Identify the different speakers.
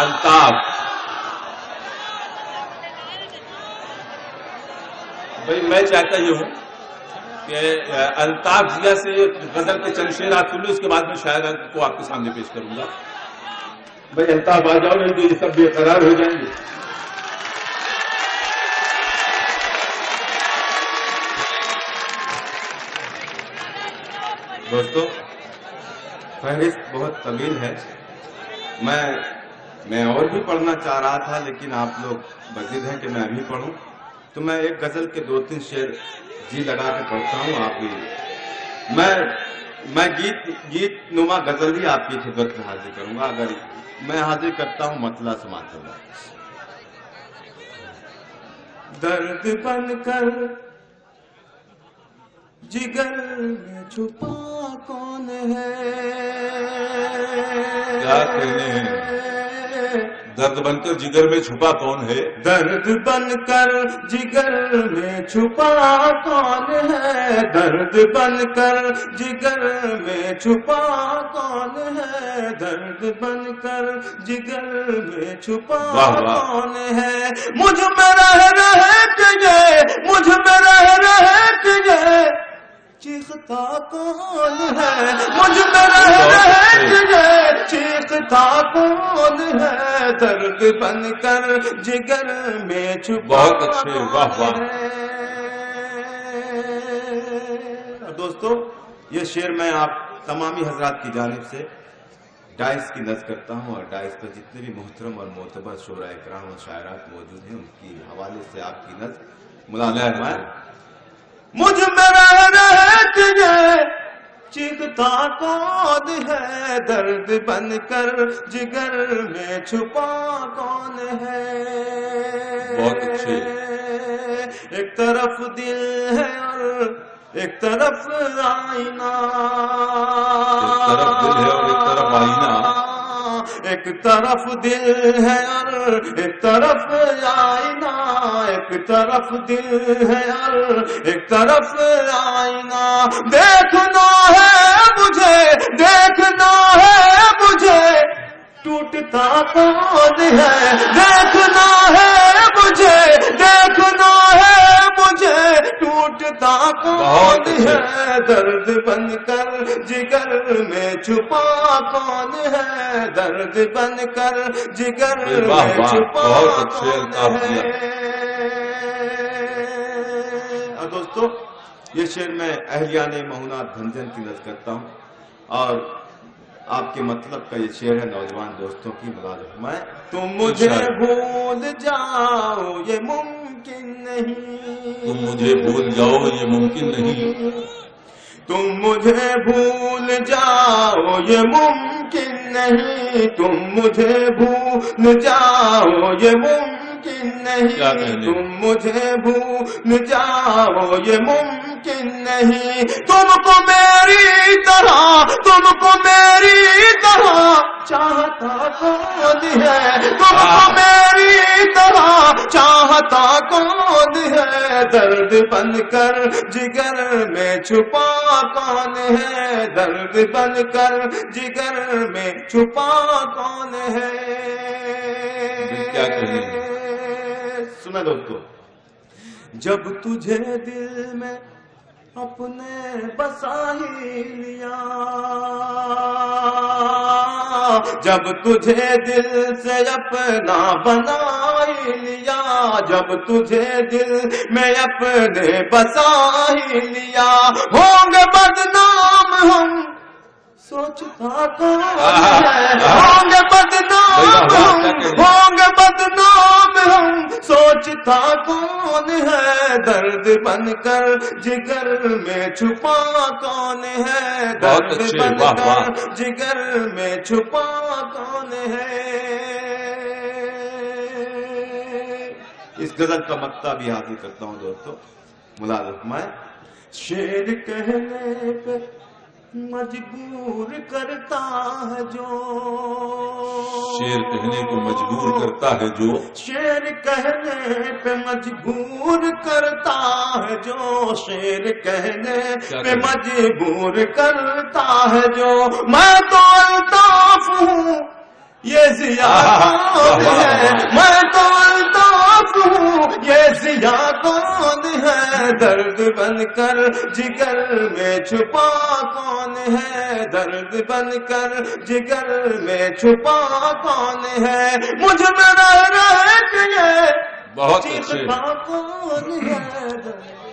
Speaker 1: الطاف. بھائی میں چاہتا یہ ہوں کہ الطاف ضیا سے غزل کے چند شعر آپ سن لیں، اس کے بعد میں شاعر کو آپ کے سامنے پیش کروں گا. بھائی الطاف آ جاؤ، نہیں تو یہ سب بے قرار ہو جائیں گے. دوستو فہرست بہت طویل ہے، میں اور بھی پڑھنا چاہ رہا تھا لیکن آپ لوگ بضد ہیں کہ میں ابھی پڑھوں، تو میں ایک غزل کے 2-3 شعر جی لگا کے پڑھتا ہوں. آپ بھی میں گیت نما غزل ہی آپ کی خدمت میں حاضر کروں گا. اگر میں حاضر کرتا ہوں مطلع سماتے ہوئے. درد بن کر جگر میں چھپا کون ہے، کیا کہنے ہیں؟ درد بن کر جگر میں چھپا کون ہے، درد بن کر جگر میں چھپا کون ہے، درد بن کر جگر میں چھپا کون ہے، درد بن کر جگر میں چھپا کون ہے. مجھ میں رہ کے یہ، مجھ میں رہ کے یہ چیختا کون ہے، مجھ میں رہ کے یہ چیختا کون ہے، درد بن کر جگر میں چھپا. بہت اچھے، واہ واہ. دوستو یہ شعر میں آپ تمامی حضرات کی جانب سے ڈائس کی نظر کرتا ہوں، اور ڈائس پر جتنے بھی محترم اور معتبر شعراء اکرام اور شاعرات موجود ہیں ان کی حوالے سے آپ کی نظر ملاحظہ فرمائیں. مجھ میں رہ کے یہ چیختا کون ہے، درد بن کر جگر میں چھپا کون ہے. بہت اچھے. ایک طرف دل ہے اور ایک طرف آئینہ، ایک طرف دل ہے اور ایک طرف آئینہ، ایک طرف دل ہے اور ایک طرف آئینہ، ایک طرف دل ہے اور ایک طرف آئینہ. دیکھنا ہے مجھے، دیکھنا ہے مجھے ٹوٹتا کون ہے، دیکھنا ہے مجھے، دیکھنا ہے مجھے ٹوٹتا کون ہے، درد بن کر جگر میں چھپا کون ہے، درد بن کر جگر میں چھپا کون ہے. اور دوستو یہ شعر میں اہلیان مہونات بھنجن کی نظر کرتا ہوں، اور آپ کے مطلب کا یہ شعر ہے نوجوان دوستوں کی ملازمت میں. تم مجھے بھول جاؤ یہ ممکن نہیں، تم مجھے بھول جاؤ یہ ممکن نہیں، تم مجھے بھول جاؤ یہ ممکن نہیں، تم مجھے بھول جاؤ یہ ممکن نہیں، تم مجھے بھول جاؤ یہ ممکن نہیں. تم کو میری طرح، تم کو میری طرح چاہتا کون ہے، تم کو میری طرح چاہتا کون ہے، درد بن کر جگر میں چھپا کون ہے، درد بن کر جگر میں چھپا کون ہے. کیا کہیں سنا دوستو. جب تجھے دل میں اپنے بسا ہی لیا، جب تجھے دل سے اپنا بنا ہی لیا، جب تجھے دل میں اپنے بسا ہی لیا، ہوں گے بدنام ہم سوچتا کون ہے، ہوں گے بدنام ہم، ہوں گے بدنام ہم سوچتا کون ہے، درد بن کر جگر میں چھپا کون ہے، درد بن کر جگر میں چھپا کون ہے. اس غزل کا مقطع بھی حاصل کرتا ہوں دوستو، ملازمت میں. شعر کہنے پہ مجبور کرتا ہے جو، شعر کہنے کو مجبور کرتا ہے جو، شعر کہنے پہ مجبور کرتا ہے جو، شعر کہنے پہ مجبور کرتا ہے جو. میں تو الطاف ہوں یہ ضیاء کون ہے؟ میں تو الطاف ہوں، یہ ضیاء کون ہے؟ درد بن کر جگر میں چھپا کون ہے؟ درد بن کر جگر میں چھپا کون ہے؟ مجھ میں رہ کے یہ
Speaker 2: بہت
Speaker 1: چیختا کون ہے؟